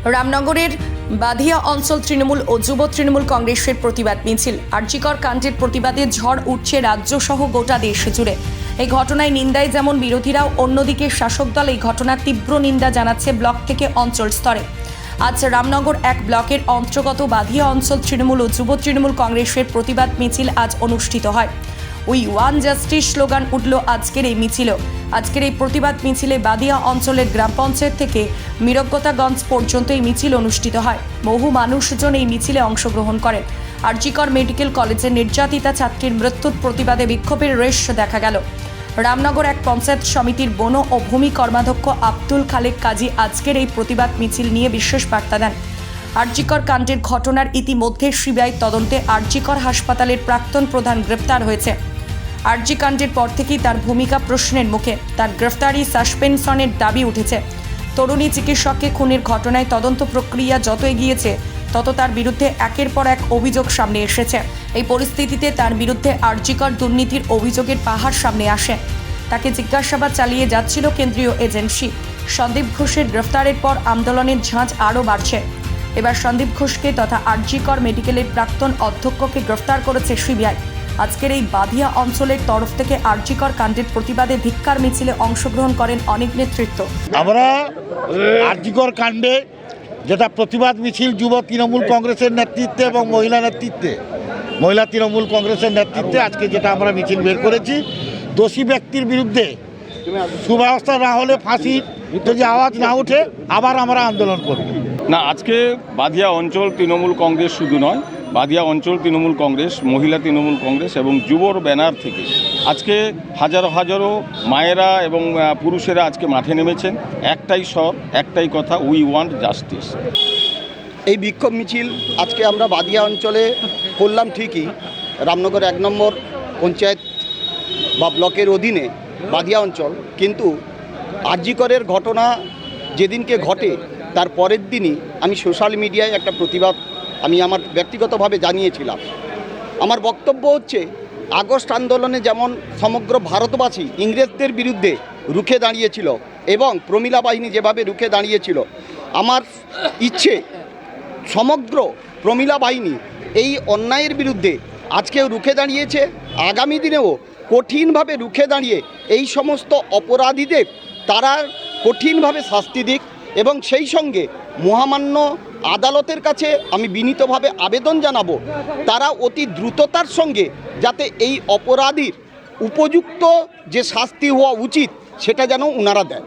রামনগরের বাধিয়া অঞ্চল তৃণমূল ও যুব তৃণমূল কংগ্রেসের প্রতিবাদ মিছিল। আরজিকর কাণ্ডের প্রতিবাদে ঝড় উঠছে রাজ্য সহ গোটা দেশ জুড়ে। এই ঘটনায় নিন্দায় যেমন বিরোধীরাও, অন্যদিকে শাসক দল এই ঘটনার তীব্র নিন্দা জানাচ্ছে ব্লক থেকে অঞ্চল স্তরে। আজ রামনগর এক ব্লকের অন্তর্গত বাধিয়া অঞ্চল তৃণমূল ও যুব তৃণমূল কংগ্রেসের প্রতিবাদ মিছিল আজ অনুষ্ঠিত হয়। উই ওয়ান জাস্টিস স্লোগান উঠল আজকের এই মিছিল। আজকের এই প্রতিবাদ মিছিলে বাদিয়া অঞ্চলের গ্রাম পঞ্চায়েত থেকে মিরগতাগঞ্জ পর্যন্ত এই মিছিল অনুষ্ঠিত হয়। বহু মানুষজন এই মিছিলে অংশগ্রহণ করেন। আরজিকর মেডিকেল কলেজের নির্যাতিতা ছাত্রীর মৃত্যুর প্রতিবাদে বিক্ষোভের রেশ দেখা গেল। রামনগর এক পঞ্চায়েত সমিতির বন ও ভূমি কর্মাধ্যক্ষ আব্দুল খালেক কাজী আজকের এই প্রতিবাদ মিছিল নিয়ে বিশেষ বার্তা দেন। আরজিকর কাণ্ডের ঘটনার ইতিমধ্যে সিবিআই তদন্তে আরজিকর হাসপাতালের প্রাক্তন প্রধান গ্রেপ্তার হয়েছে। আরজি কাণ্ডের পর থেকেই তার ভূমিকা প্রশ্নের মুখে। তার গ্রেফতারি সাসপেনশনের দাবি উঠেছে। তরুণী চিকিৎসককে খুনের ঘটনায় তদন্ত প্রক্রিয়া যত এগিয়েছে তত তার বিরুদ্ধে একের পর এক অভিযোগ সামনে এসেছে। এই পরিস্থিতিতে তার বিরুদ্ধে আরজিকর দুর্নীতির অভিযোগের পাহাড় সামনে আসে। তাকে জিজ্ঞাসাবাদ চালিয়ে যাচ্ছিল কেন্দ্রীয় এজেন্সি। সন্দীপ ঘোষের গ্রেফতারের পর আন্দোলনের ঝাঁজ আরও বাড়ছে। এবার সন্দীপ ঘোষকে তথা আরজিকর মেডিকেলের প্রাক্তন অধ্যক্ষকে গ্রেফতার করেছে সিবিআই। আজকের এই বাধিয়া অঞ্চলের তরফ থেকে আরজিকর কাণ্ডের প্রতিবাদে ধিক্কার মিছিলে অংশগ্রহণ করেন অনেক নেতৃত্ব। আমরা আরজিকর কাণ্ডে যেটা প্রতিবাদ মিছিল যুব তৃণমূল কংগ্রেসের নেতৃত্বে এবং মহিলা তৃণমূল কংগ্রেসের নেতৃত্বে আজকে যেটা আমরা মিছিল বের করেছি, দোষী ব্যক্তির বিরুদ্ধে সুব্যবস্থা না হলে ফাঁসির যদি আওয়াজ না ওঠে আবার আমরা আন্দোলন করব। না, আজকে বাধিয়া অঞ্চল তৃণমূল কংগ্রেস শুধু নয়, বাধিয়া অঞ্চল তৃণমূল কংগ্রেস, মহিলা তৃণমূল কংগ্রেস এবং যুবর ব্যানার থেকে আজকে হাজারো হাজারো মায়েরা এবং পুরুষেরা আজকে মাঠে নেমেছেন। একটাই স্বর, একটাই কথা, উই ওয়ান্ট জাস্টিস। এই বিক্ষোভ মিছিল আজকে আমরা বাধিয়া অঞ্চলে করলাম ঠিকই, রামনগর 1 নম্বর পঞ্চায়েত বা ব্লকের অধীনে বাধিয়া অঞ্চল, কিন্তু আরজিকরের ঘটনা যেদিনকে ঘটে তার পরের দিনই আমি সোশ্যাল মিডিয়ায় একটা প্রতিবাদ আমি আমার ব্যক্তিগতভাবে জানিয়েছিলাম। আমার বক্তব্য হচ্ছে, আগস্ট আন্দোলনে যেমন সমগ্র ভারতবাসী ইংরেজদের বিরুদ্ধে রুখে দাঁড়িয়েছিল এবং প্রমিলা বাহিনী যেভাবে রুখে দাঁড়িয়েছিল, আমার ইচ্ছে সমগ্র প্রমিলা বাহিনী এই অন্যায়ের বিরুদ্ধে আজকেও রুখে দাঁড়িয়েছে। আগামী দিনেও কঠিনভাবে রুখে দাঁড়িয়ে এই সমস্ত অপরাধীদের তারা কঠিনভাবে শাস্তি দিক এবং সেই সঙ্গে মহামান্য আদালতের কাছে আমি বিনীতভাবে আবেদন জানাবো, তারা অতি দ্রুততার সঙ্গে যাতে এই অপরাধীর উপযুক্ত যে শাস্তি হওয়া উচিত সেটা যেন ওনারা দেন।